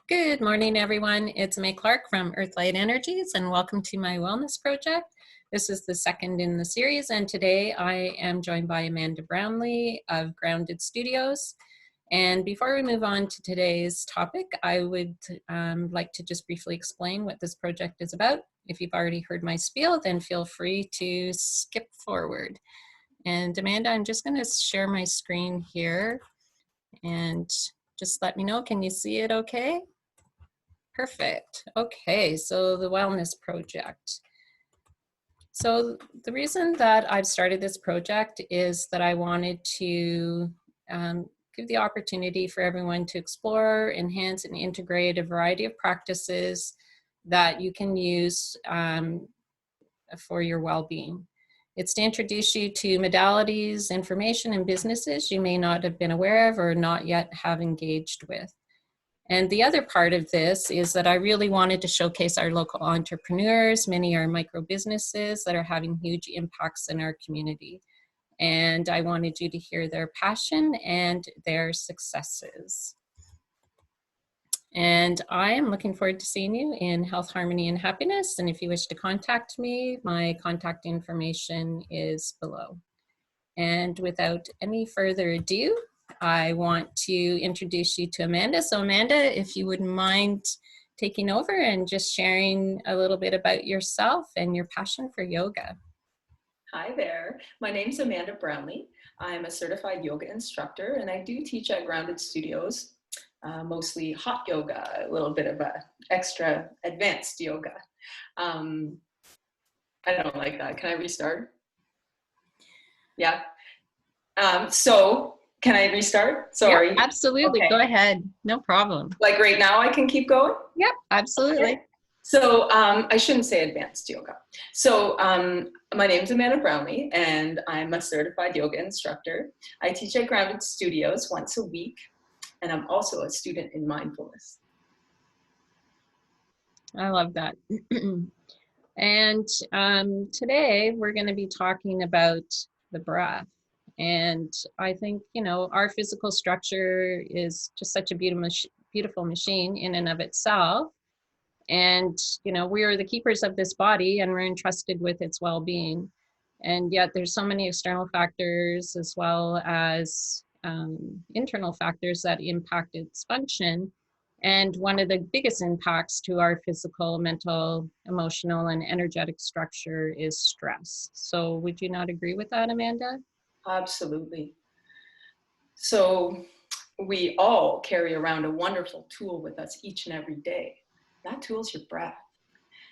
Good morning, everyone. It's Aimée Clark from Earthlight Energies, and welcome to my wellness project. This is the second in the series, and today I am joined by Amanda Brownlee of Grounded Studios. And before we move on to today's topic, I would like to just briefly explain what this project is about. If you've already heard my spiel, then feel free to skip forward. And Amanda, I'm just going to share my screen here, and just let me know, can you see it okay? Perfect. Okay, so the wellness project. So the reason that I've started this project is that I wanted to give the opportunity for everyone to explore, enhance, and integrate a variety of practices that you can use for your well-being. It's to introduce you to modalities, information, and businesses you may not have been aware of or not yet have engaged with. And the other part of this is that I really wanted to showcase our local entrepreneurs. Many are micro businesses that are having huge impacts in our community. And I wanted you to hear their passion and their successes. And I am looking forward to seeing you in Health, Harmony, and Happiness. And if you wish to contact me, my contact information is below. And without any further ado, I want to introduce you to Amanda. So Amanda, if you wouldn't mind taking over and just sharing a little bit about yourself and your passion for yoga. Hi there, my name's Amanda Brownlee. I'm a certified yoga instructor and I do teach at Grounded Studios, mostly hot yoga, a little bit of extra advanced yoga. I don't like that. Can I restart? Yeah. Can I restart? Sorry. Yep, absolutely. Okay. Go ahead. No problem. Like right now I can keep going? Yep, absolutely. Okay. So I shouldn't say advanced yoga. So my name's Amanda Brownlee and I'm a certified yoga instructor. I teach at Grounded Studios once a week and I'm also a student in mindfulness. I love that. And today we're going to be talking about the breath. And I think, you know, our physical structure is just such a beautiful machine in and of itself. And, you know, we are the keepers of this body and we're entrusted with its well-being. And yet there's so many external factors as well as internal factors that impact its function. And one of the biggest impacts to our physical, mental, emotional, and energetic structure is stress. So would you not agree with that, Amanda? Absolutely. So we all carry around a wonderful tool with us each and every day. That tool is your breath.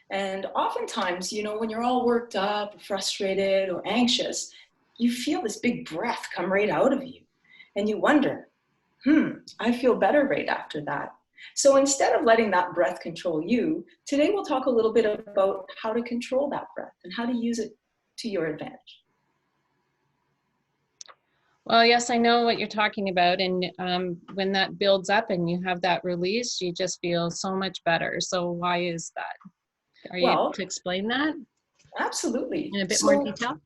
And oftentimes, you know, when you're all worked up, frustrated, or anxious, you feel this big breath come right out of you. And you wonder, I feel better right after that. So instead of letting that breath control you, today we'll talk a little bit about how to control that breath and how to use it to your advantage. Well, yes, I know what you're talking about. And when that builds up and you have that release, you just feel so much better. So why is that? Are you able to explain that? Absolutely. In a bit more detail?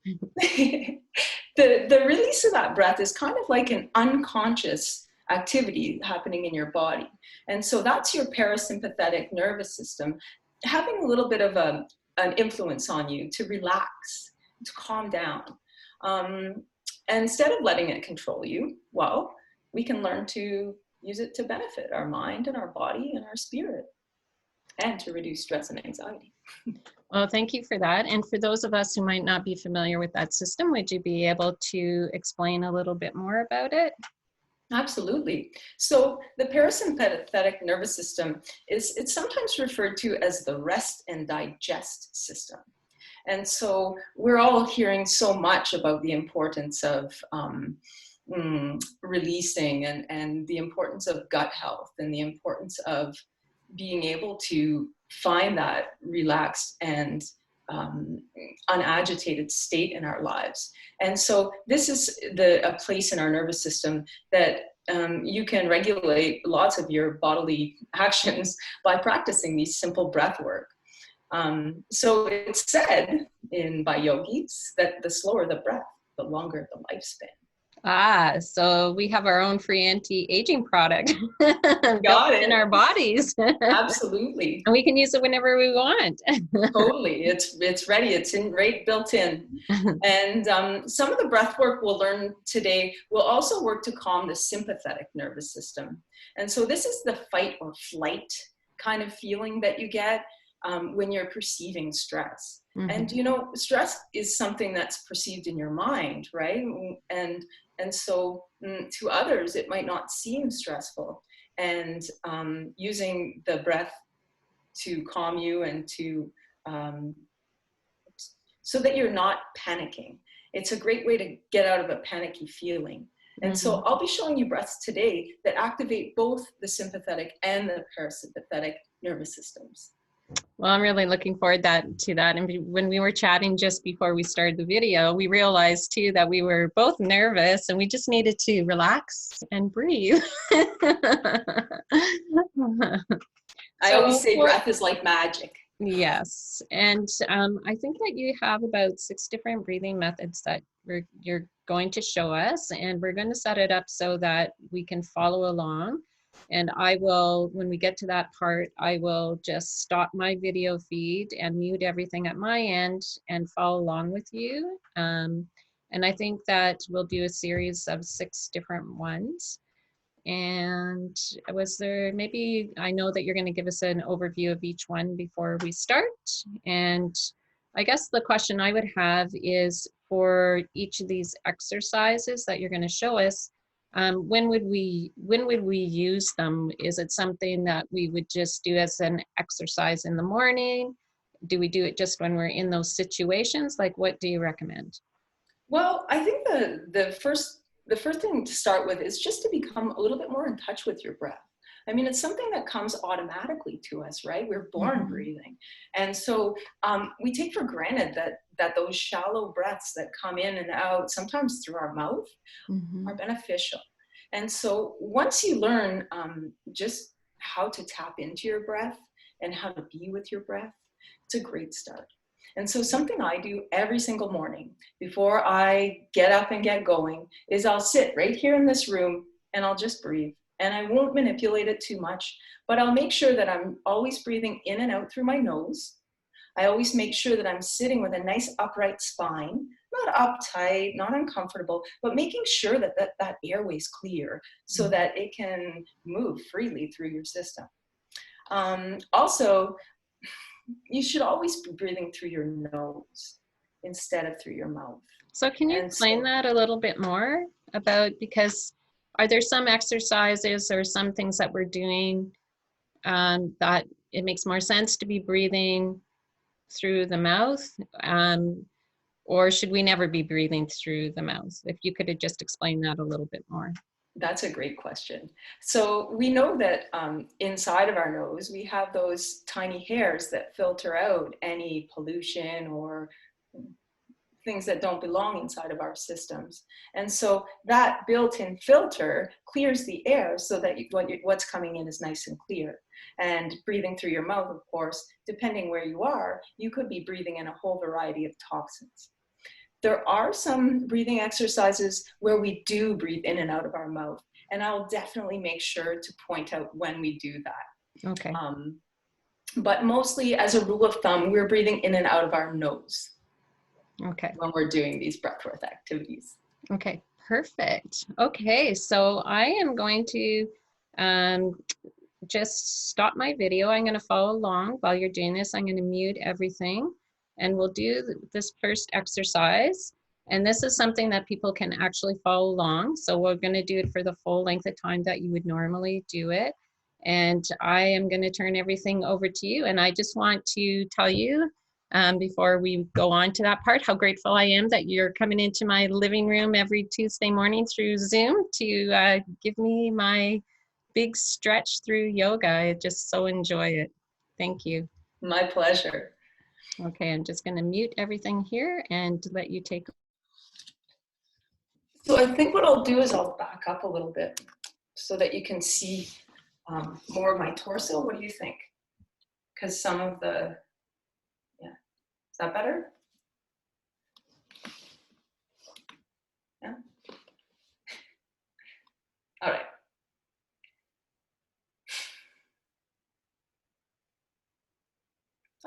The release of that breath is kind of like an unconscious activity happening in your body. And so that's your parasympathetic nervous system having a little bit of an influence on you to relax, to calm down. And instead of letting it control you, well, we can learn to use it to benefit our mind and our body and our spirit and to reduce stress and anxiety. Well, thank you for that. And for those of us who might not be familiar with that system, would you be able to explain a little bit more about it? Absolutely. So the parasympathetic nervous system it's sometimes referred to as the rest and digest system. And so we're all hearing so much about the importance of releasing and the importance of gut health and the importance of being able to find that relaxed and unagitated state in our lives. And so this is a place in our nervous system that you can regulate lots of your bodily actions by practicing these simple breath work. So it's said by yogis that the slower the breath, the longer the lifespan. Ah, so we have our own free anti-aging product built Got in it. our bodies. Absolutely. And we can use it whenever we want. Totally. It's ready. It's in right built in. And some of the breath work we'll learn today will also work to calm the sympathetic nervous system. And so this is the fight or flight kind of feeling that you get when you're perceiving stress. And you know, stress is something that's perceived in your mind, right? And so to others, it might not seem stressful. And using the breath to calm you and to so that you're not panicking. It's a great way to get out of a panicky feeling. And so I'll be showing you breaths today that activate both the sympathetic and the parasympathetic nervous systems. Well, I'm really looking forward to that. And when we were chatting just before we started the video, we realized too that we were both nervous and we just needed to relax and breathe. I always say breath is like magic. Yes. And I think that you have about 6 different breathing methods that you're going to show us, and we're going to set it up so that we can follow along. And I will, when we get to that part, I will just stop my video feed and mute everything at my end and follow along with you. And I think that we'll do a series of 6 different ones. And was there maybe, I know that you're going to give us an overview of each one before we start. And I guess the question I would have is for each of these exercises that you're going to show us, when would we use them? Is it something that we would just do as an exercise in the morning? Do we do it just when we're in those situations? Like, what do you recommend? Well, I think the first thing to start with is just to become a little bit more in touch with your breath. I mean, it's something that comes automatically to us, right? We're born breathing. And so we take for granted that those shallow breaths that come in and out, sometimes through our mouth, are beneficial. And so once you learn just how to tap into your breath and how to be with your breath, it's a great start. And so something I do every single morning before I get up and get going is I'll sit right here in this room and I'll just breathe. And I won't manipulate it too much, but I'll make sure that I'm always breathing in and out through my nose. I always make sure that I'm sitting with a nice upright spine, not uptight, not uncomfortable, but making sure that that airway's clear so that it can move freely through your system. Also, you should always be breathing through your nose instead of through your mouth. So can you explain that a little bit more about, because are there some exercises or some things that we're doing that it makes more sense to be breathing through the mouth, or should we never be breathing through the mouth? If you could just explain that a little bit more. That's a great question. So we know that inside of our nose, we have those tiny hairs that filter out any pollution or things that don't belong inside of our systems. And so that built-in filter clears the air so that what's coming in is nice and clear. And breathing through your mouth, of course, depending where you are, you could be breathing in a whole variety of toxins. There are some breathing exercises where we do breathe in and out of our mouth. And I'll definitely make sure to point out when we do that. Okay. But mostly, as a rule of thumb, we're breathing in and out of our nose. Okay. When we're doing these breathwork activities. Okay, perfect. Okay, so I am going to just stop my video. I'm going to follow along while you're doing this. I'm going to mute everything, and we'll do this first exercise. And this is something that people can actually follow along. So we're going to do it for the full length of time that you would normally do it. And I am going to turn everything over to you. And I just want to tell you, before we go on to that part, how grateful I am that you're coming into my living room every Tuesday morning through Zoom to give me my big stretch through yoga. I just so enjoy it. Thank you. My pleasure. Okay, I'm just going to mute everything here and let you take. So I think what I'll do is I'll back up a little bit so that you can see more of my torso. What do you think? Because some of the, yeah, is that better? Yeah.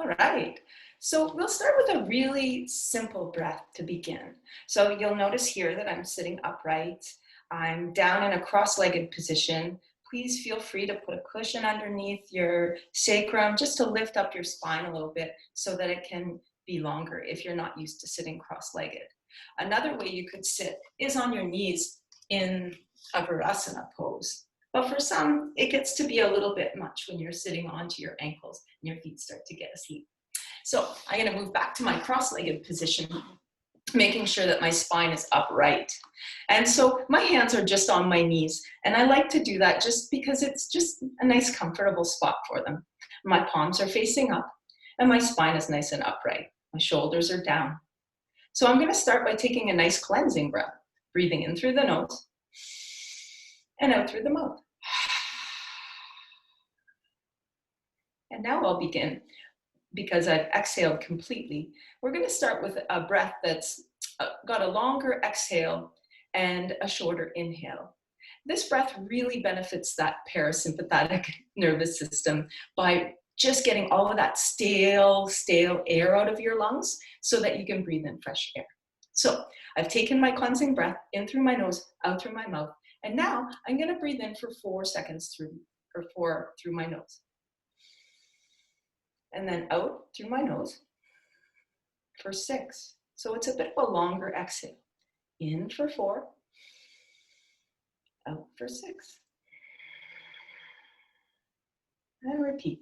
All right. So we'll start with a really simple breath to begin. So you'll notice here that I'm sitting upright. I'm down in a cross-legged position. Please feel free to put a cushion underneath your sacrum just to lift up your spine a little bit so that it can be longer if you're not used to sitting cross-legged. Another way you could sit is on your knees in a Virasana pose. But for some, it gets to be a little bit much when you're sitting onto your ankles and your feet start to get asleep. So I'm going to move back to my cross-legged position, making sure that my spine is upright. And so my hands are just on my knees. And I like to do that just because it's just a nice, comfortable spot for them. My palms are facing up and my spine is nice and upright. My shoulders are down. So I'm going to start by taking a nice cleansing breath, breathing in through the nose and out through the mouth. And now I'll begin, because I've exhaled completely. We're going to start with a breath that's got a longer exhale and a shorter inhale. This breath really benefits that parasympathetic nervous system by just getting all of that stale air out of your lungs so that you can breathe in fresh air. So I've taken my cleansing breath in through my nose, out through my mouth. And now I'm going to breathe in for 4 seconds through my nose. And then out through my nose for 6. So it's a bit of a longer exhale. In for 4, out for 6. And repeat.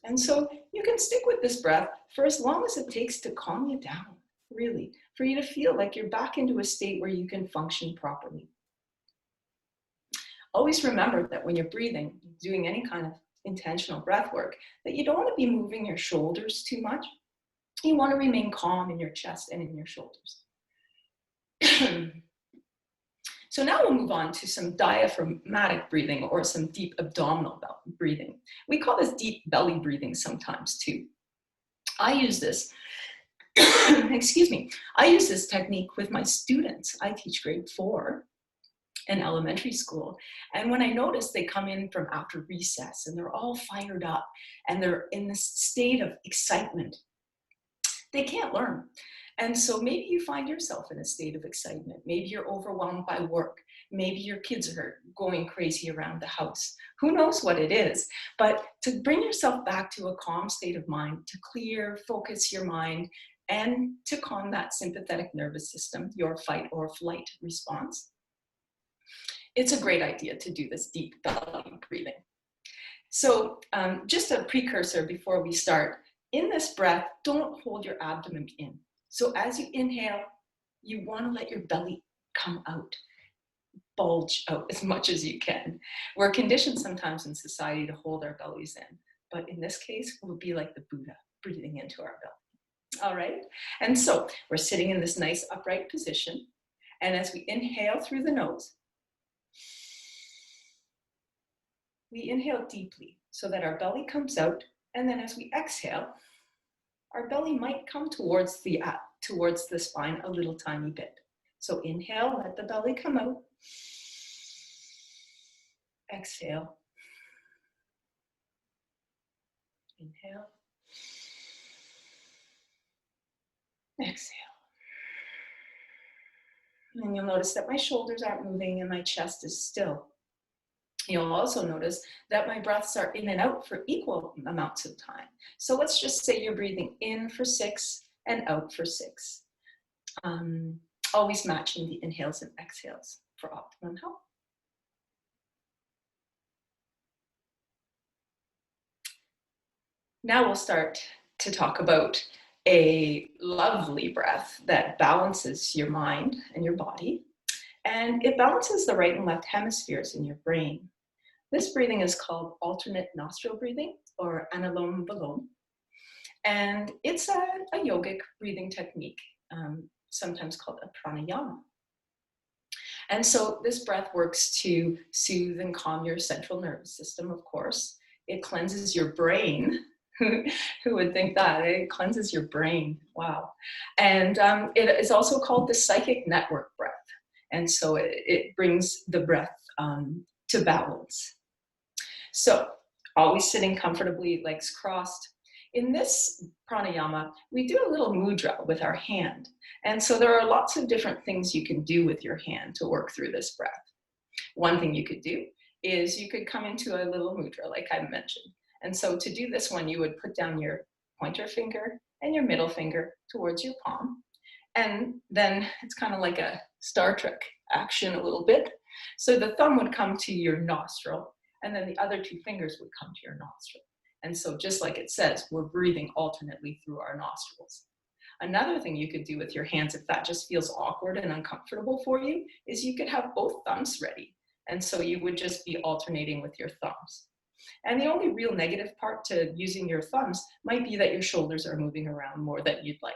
And so you can stick with this breath for as long as it takes to calm you down, really, for you to feel like you're back into a state where you can function properly. Always remember that when you're breathing, doing any kind of intentional breath work, that you don't want to be moving your shoulders too much. You want to remain calm in your chest and in your shoulders. So now we'll move on to some diaphragmatic breathing, or some deep abdominal breathing. We call this deep belly breathing sometimes too. I use this, excuse me, I use this technique with my students. I teach grade 4 in elementary school. And when I notice they come in from after recess and they're all fired up and they're in this state of excitement, they can't learn. And so maybe you find yourself in a state of excitement. Maybe you're overwhelmed by work. Maybe your kids are going crazy around the house. Who knows what it is? But to bring yourself back to a calm state of mind, to clear, focus your mind, and to calm that sympathetic nervous system, your fight or flight response, it's a great idea to do this deep belly breathing. So just a precursor before we start, in this breath, don't hold your abdomen in. So as you inhale, you want to let your belly come out, bulge out as much as you can. We're conditioned sometimes in society to hold our bellies in, but in this case, we'll be like the Buddha, breathing into our belly. All right? And so we're sitting in this nice upright position, and as we inhale through the nose, we inhale deeply so that our belly comes out, and then as we exhale, our belly might come towards the spine a little tiny bit. So inhale, let the belly come out. Exhale. Inhale. Exhale. And you'll notice that my shoulders aren't moving and my chest is still. You'll also notice that my breaths are in and out for equal amounts of time. So let's just say you're breathing in for 6 and out for 6. Always matching the inhales and exhales for optimum health. Now we'll start to talk about a lovely breath that balances your mind and your body. And it balances the right and left hemispheres in your brain. This breathing is called alternate nostril breathing, or Anulom Vilom. And it's a yogic breathing technique, sometimes called a pranayama. And so this breath works to soothe and calm your central nervous system, of course. It cleanses your brain. Who would think that? It cleanses your brain. Wow. And it is also called the psychic network breath. And so it brings the breath to balance. So always sitting comfortably, legs crossed. In this pranayama, we do a little mudra with our hand. And so there are lots of different things you can do with your hand to work through this breath. One thing you could do is you could come into a little mudra, like I mentioned. And so to do this one, you would put down your pointer finger and your middle finger towards your palm. And then it's kind of like a Star Trek action a little bit. So the thumb would come to your nostril, and then the other two fingers would come to your nostril. And so just like it says, we're breathing alternately through our nostrils. Another thing you could do with your hands, if that just feels awkward and uncomfortable for you, is you could have both thumbs ready. And so you would just be alternating with your thumbs. And the only real negative part to using your thumbs might be that your shoulders are moving around more than you'd like.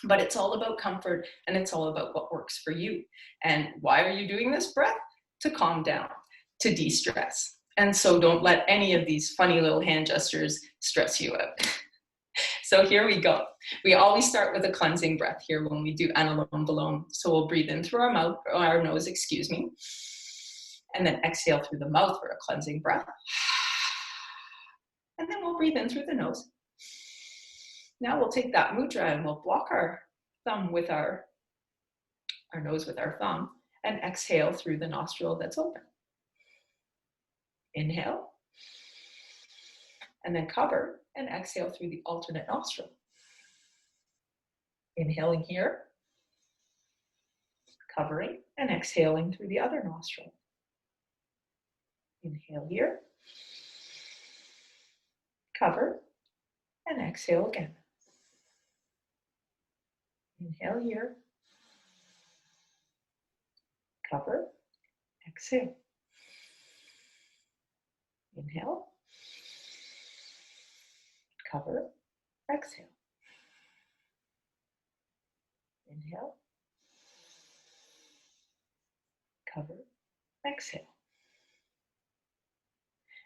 But it's all about comfort, and it's all about what works for you. And why are you doing this breath? To calm down, to de-stress. And so don't let any of these funny little hand gestures stress you out. So here we go. We always start with a cleansing breath here when we do Anulom Vilom. So we'll breathe in through our mouth, or our nose, excuse me. And then exhale through the mouth for a cleansing breath. And then we'll breathe in through the nose. Now we'll take that mudra and we'll block our thumb with our nose with our thumb and exhale through the nostril that's open. Inhale. And then cover and exhale through the alternate nostril. Inhaling here. Covering and exhaling through the other nostril. Inhale here. Cover and exhale again. Inhale here. Cover, exhale. Inhale. Cover, exhale. Inhale. Cover, exhale.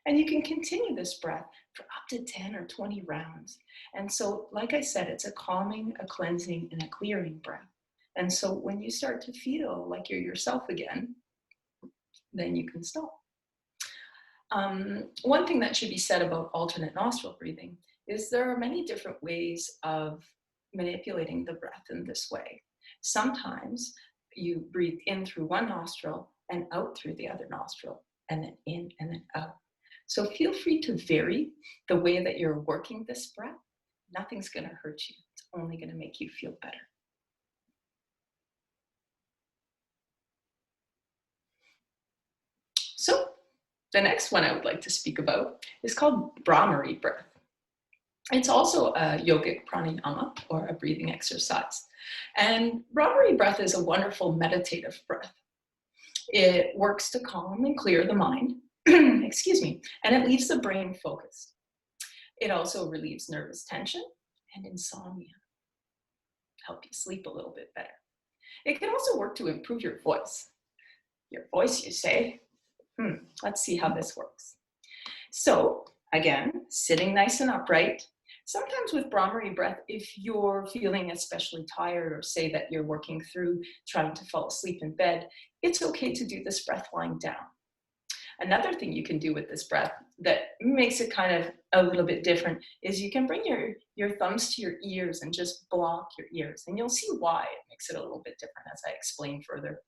And you can continue this breath for up to 10 or 20 rounds. And so, like I said, it's a calming, a cleansing, and a clearing breath. And so when you start to feel like you're yourself again, then you can stop. One thing that should be said about alternate nostril breathing is there are many different ways of manipulating the breath in this way. Sometimes you breathe in through one nostril and out through the other nostril, and then in and then out. So feel free to vary the way that you're working this breath. Nothing's going to hurt you. It's only going to make you feel better. So the next one I would like to speak about is called Bhrama Rebirth. It's also a yogic pranayama, or a breathing exercise. And Bhrama Rebirth is a wonderful meditative breath. It works to calm and clear the mind, excuse me, and it leaves the brain focused. It also relieves nervous tension and insomnia, help you sleep a little bit better. It can also work to improve your voice. Your voice, you say? Let's see how this works. So again, sitting nice and upright. Sometimes with Bhrama Rebirth, if you're feeling especially tired, or say that you're working through trying to fall asleep in bed, it's okay to do this breath lying down. Another thing you can do with this breath that makes it kind of a little bit different is you can bring your thumbs to your ears and just block your ears. And you'll see why it makes it a little bit different as I explain further.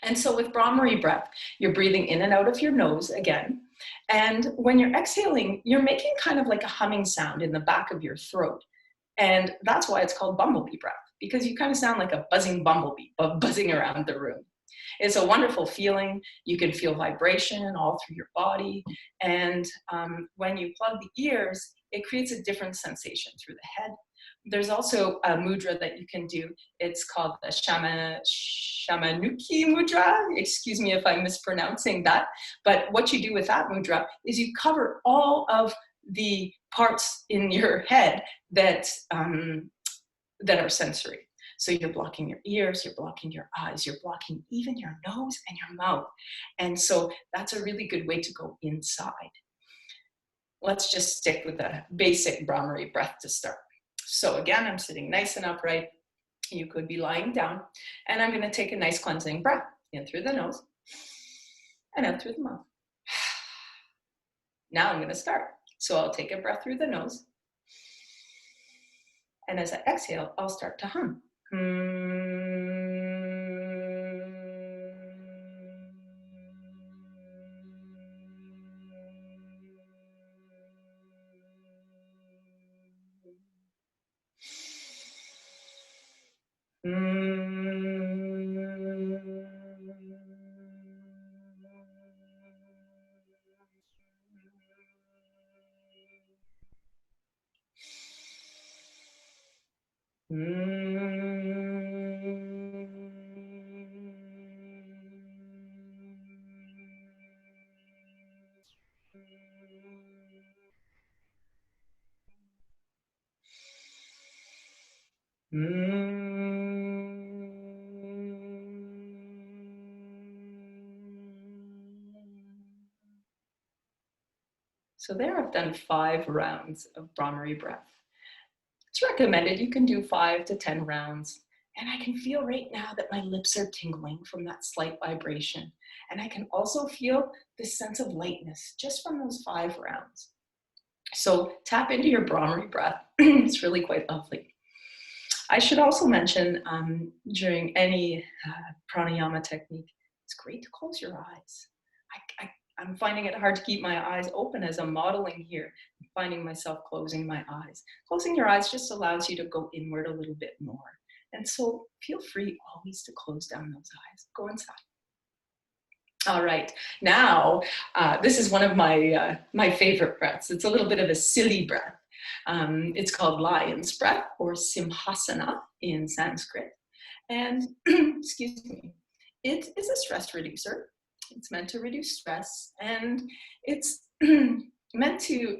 And so with Bhrama Rebirth, you're breathing in and out of your nose again. And when you're exhaling, you're making kind of like a humming sound in the back of your throat. And that's why it's called bumblebee breath, because you kind of sound like a buzzing bumblebee, buzzing around the room. It's a wonderful feeling. You can feel vibration all through your body. And when you plug the ears, it creates a different sensation through the head. There's also a mudra that you can do. It's called the Shamanuki mudra. Excuse me if I'm mispronouncing that. But what you do with that mudra is you cover all of the parts in your head that are sensory. So you're blocking your ears, you're blocking your eyes, you're blocking even your nose and your mouth. And so that's a really good way to go inside. Let's just stick with the basic Bhrama Rebirth breath to start. So again, I'm sitting nice and upright. You could be lying down. And I'm going to take a nice cleansing breath in through the nose. and out through the mouth. Now I'm going to start. So I'll take a breath through the nose. And as I exhale, I'll start to hum. So there I've done 5 rounds of Bhrama Rebirth. It's recommended you can do 5 to 10 rounds. And I can feel right now that my lips are tingling from that slight vibration. And I can also feel this sense of lightness just from those 5 rounds. So tap into your Bhrama Rebirth. It's really quite lovely. I should also mention during any pranayama technique, it's great to close your eyes. I'm finding it hard to keep my eyes open as I'm modeling here. I'm finding myself closing my eyes. Closing your eyes just allows you to go inward a little bit more. And so feel free always to close down those eyes. Go inside. All right, now this is one of my, my favorite breaths. It's a little bit of a silly breath. It's called lion's breath or simhasana in Sanskrit. And excuse me, it is a stress reducer. It's meant to reduce stress, and it's meant to,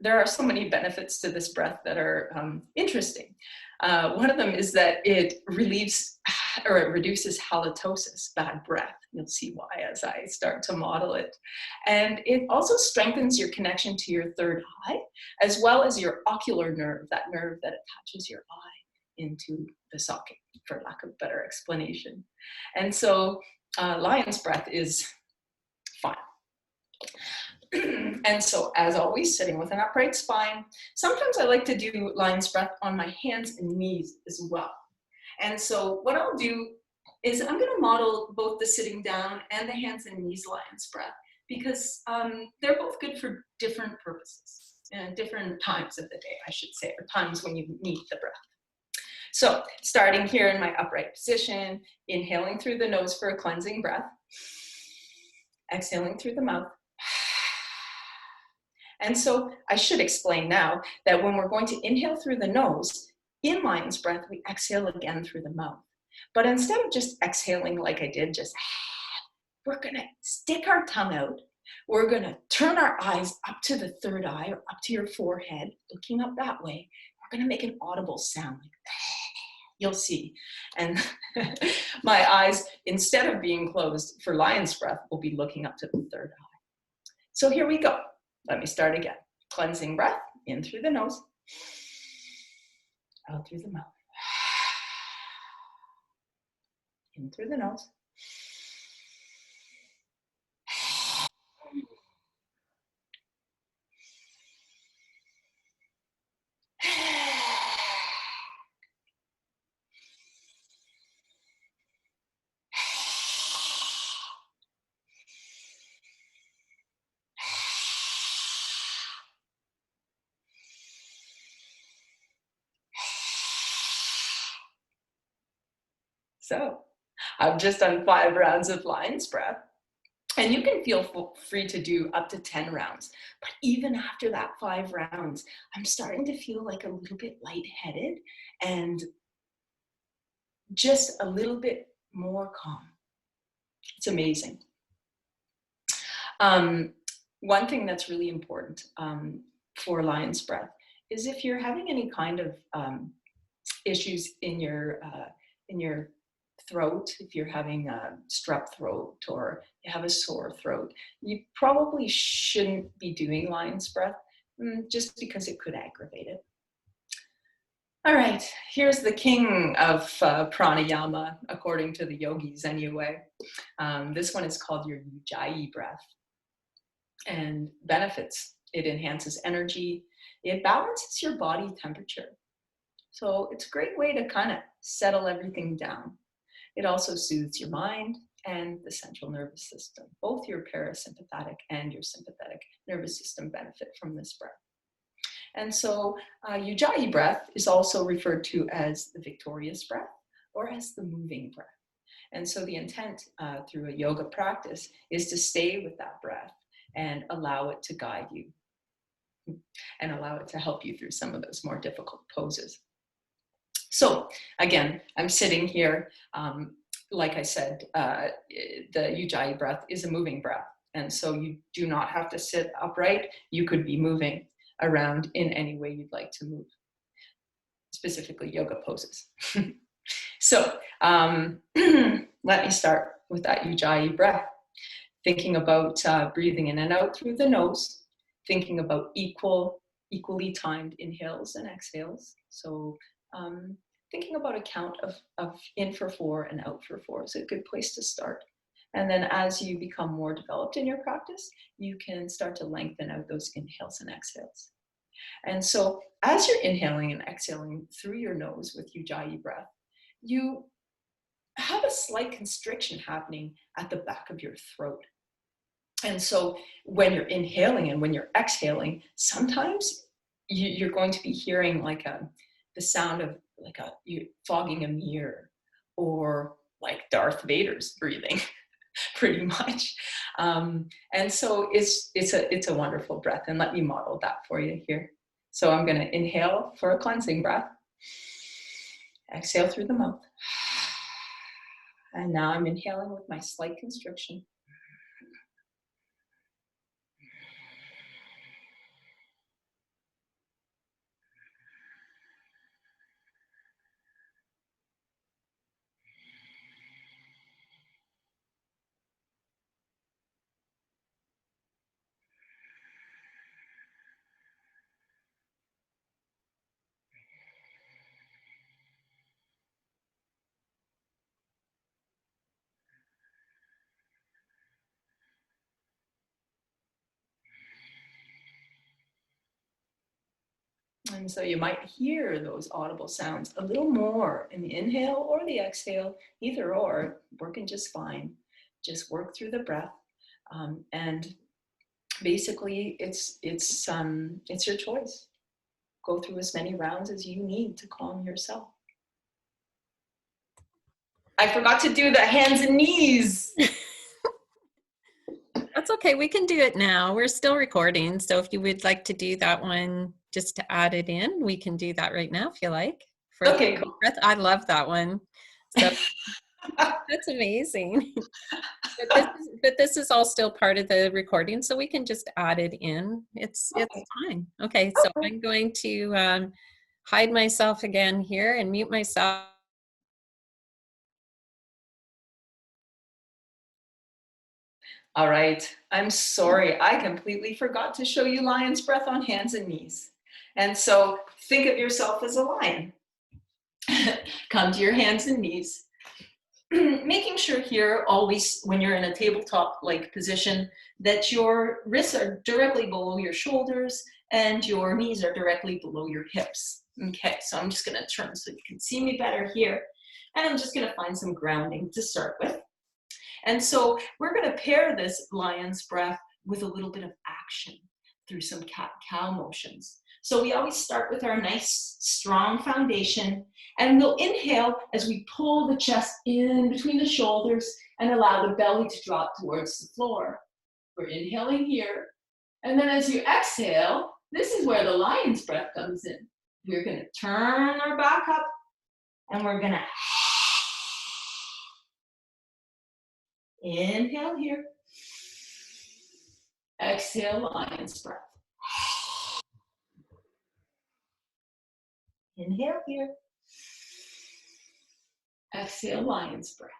there are so many benefits to this breath that are interesting. One of them is that it relieves, or it reduces halitosis, bad breath. You'll see why as I start to model it. And it also strengthens your connection to your third eye, as well as your ocular nerve, that nerve that attaches your eye into the socket, for lack of better explanation. And so lion's breath is fun. And so, as always, sitting with an upright spine. Sometimes I like to do lion's breath on my hands and knees as well. And so what I'll do is I'm going to model both the sitting down and the hands and knees lion's breath, because they're both good for different purposes and different times of the day, I should say, or times when you need the breath. So starting here in my upright position, inhaling through the nose for a cleansing breath, exhaling through the mouth. And so I should explain now that when we're going to inhale through the nose, in lion's breath, we exhale again through the mouth. But instead of just exhaling like I did, just, we're gonna stick our tongue out. We're gonna turn our eyes up to the third eye or up to your forehead, looking up that way. We're gonna make an audible sound like you'll see. And my eyes, instead of being closed for lion's breath, will be looking up to the third eye. So here we go. Let me start again. Cleansing breath, in through the nose, out through the mouth. In through the nose. So I've just done 5 rounds of lion's breath, and you can feel free to do up to 10 rounds. But even after that 5 rounds, I'm starting to feel like a little bit lightheaded and just a little bit more calm. It's amazing. One thing that's really important for lion's breath is if you're having any kind of issues in your throat, if you're having a strep throat or you have a sore throat, you probably shouldn't be doing lion's breath just because it could aggravate it. All right, here's the king of pranayama, according to the yogis anyway. This one is called your Ujjayi breath, and benefits. It enhances energy. It balances your body temperature. So it's a great way to kind of settle everything down. It also soothes your mind and the central nervous system. Both your parasympathetic and your sympathetic nervous system benefit from this breath. And so Ujjayi breath is also referred to as the victorious breath or as the moving breath. And so the intent through a yoga practice is to stay with that breath and allow it to guide you and allow it to help you through some of those more difficult poses. So again, I'm sitting here. Like I said, the Ujjayi breath is a moving breath. And so you do not have to sit upright. You could be moving around in any way you'd like to move, specifically yoga poses. So let me start with that Ujjayi breath. Thinking about breathing in and out through the nose, thinking about equally timed inhales and exhales. So thinking about a count of in for 4 and out for 4 is a good place to start. And then as you become more developed in your practice, you can start to lengthen out those inhales and exhales. And so as you're inhaling and exhaling through your nose with Ujjayi breath, you have a slight constriction happening at the back of your throat. And so when you're inhaling and when you're exhaling, sometimes you're going to be hearing like the sound of like you fogging a mirror, or like Darth Vader's breathing, pretty much. And so it's a wonderful breath. And let me model that for you here. So I'm going to inhale for a cleansing breath. Exhale through the mouth. And now I'm inhaling with my slight constriction. And so you might hear those audible sounds a little more in the inhale or the exhale, either or, working just fine. Just work through the breath. And basically it's your choice. Go through as many rounds as you need to calm yourself. I forgot to do the hands and knees. That's okay. We can do it now. We're still recording. So if you would like to do that one just to add it in, we can do that right now if you like. Okay, cool. Breath. I love that one. So that's amazing. But this is all still part of the recording, so we can just add it in. It's fine. Okay, so I'm going to hide myself again here and mute myself. All right, I'm sorry. I completely forgot to show you lion's breath on hands and knees. And so think of yourself as a lion. Come to your hands and knees. Making sure here always when you're in a tabletop-like position that your wrists are directly below your shoulders and your knees are directly below your hips. Okay, so I'm just gonna turn so you can see me better here. And I'm just gonna find some grounding to start with. And so we're gonna pair this lion's breath with a little bit of action through some cat-cow motions. So we always start with our nice, strong foundation, and we'll inhale as we pull the chest in between the shoulders and allow the belly to drop towards the floor. We're inhaling here, and then as you exhale, this is where the lion's breath comes in. We're gonna turn our back up, and we're gonna inhale here, exhale, lion's breath. Inhale here. Exhale, lion's breath.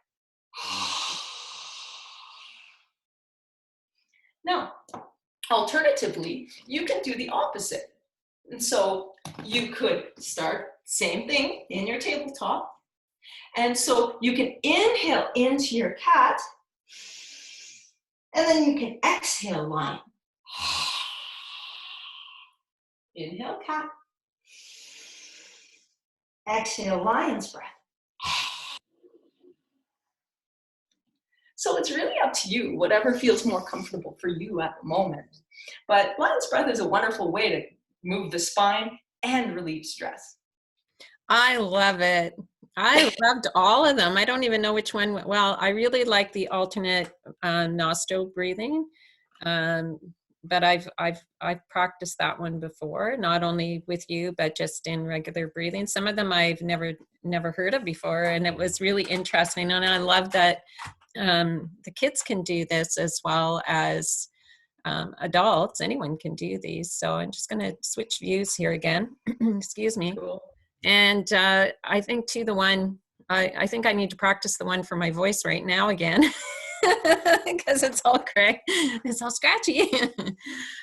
Now, alternatively, you can do the opposite. And so you could start Same thing in your tabletop. And so you can inhale into your cat, and then you can exhale lion. Inhale cat. Exhale lion's breath. So it's really up to you, whatever feels more comfortable for you at the moment. But lion's breath is a wonderful way to move the spine and relieve stress. I love it. I loved all of them. I don't even know which one. Well, I really like the alternate nostril breathing, but I've practiced that one before, not only with you, but just in regular breathing. Some of them I've never heard of before, and it was really interesting. And I love that the kids can do this as well as adults. Anyone can do these. So I'm just going to switch views here again. Excuse me. Cool. And I think too, the one, I think I need to practice the one for my voice right now again, because it's all cracked, it's all scratchy.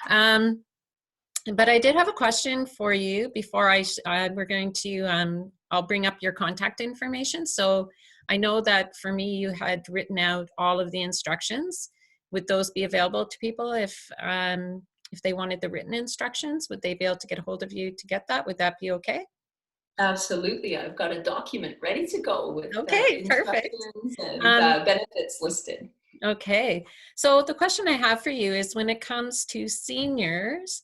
But I did have a question for you before we're going to, I'll bring up your contact information. So I know that for me, you had written out all of the instructions. Would those be available to people if they wanted the written instructions? Would they be able to get a hold of you to get that? Would that be okay? Absolutely. I've got a document ready to go with perfect. And benefits listed. Okay. So the question I have for you is, when it comes to seniors,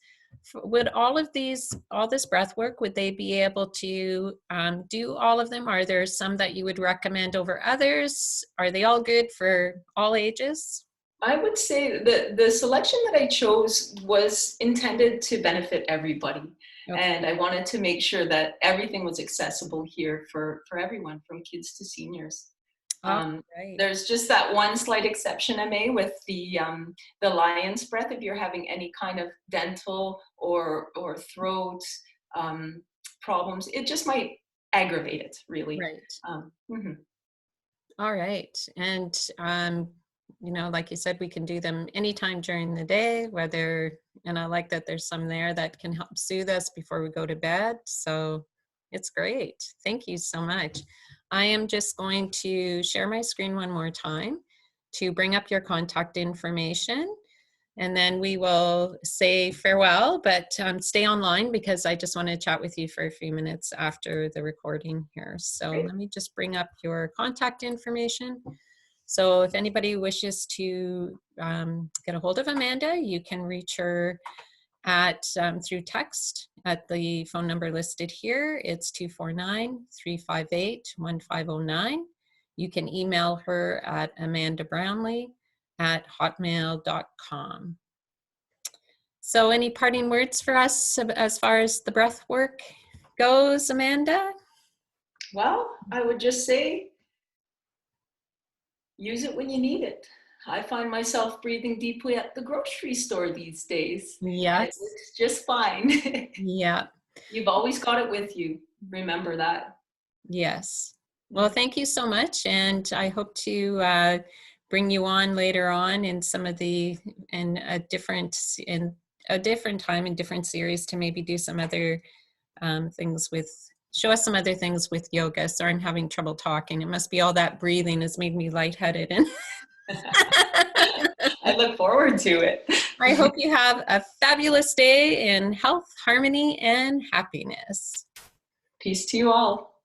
would all this breath work, would they be able to do all of them? Are there some that you would recommend over others? Are they all good for all ages? I would say that the selection that I chose was intended to benefit everybody. Okay. And I wanted to make sure that everything was accessible here for everyone, from kids to seniors. Right. There's just that one slight exception, Aimée, with the lion's breath. If you're having any kind of dental or throat problems, it just might aggravate it, really. Right. All right. And you know, like you said, we can do them anytime during the day, and I like that there's some there that can help soothe us before we go to bed. So it's great. Thank you so much. I am just going to share my screen one more time to bring up your contact information, and then we will say farewell, but stay online because I just want to chat with you for a few minutes after the recording here. So Let me just bring up your contact information. So if anybody wishes to get a hold of Amanda, you can reach her through text at the phone number listed here. It's 249-358-1509. You can email her at amandabrownlee@hotmail.com. So any parting words for us as far as the breath work goes, Amanda? Well, I would just say, use it when you need it. I find myself breathing deeply at the grocery store these days. Yes. It works just fine. Yeah. You've always got it with you. Remember that. Yes. Well, thank you so much. And I hope to bring you on later on in a different time in different series to maybe do some other show us some other things with yoga. Sorry, I'm having trouble talking. It must be all that breathing has made me lightheaded. And I look forward to it. I hope you have a fabulous day in health, harmony, and happiness. Peace to you all.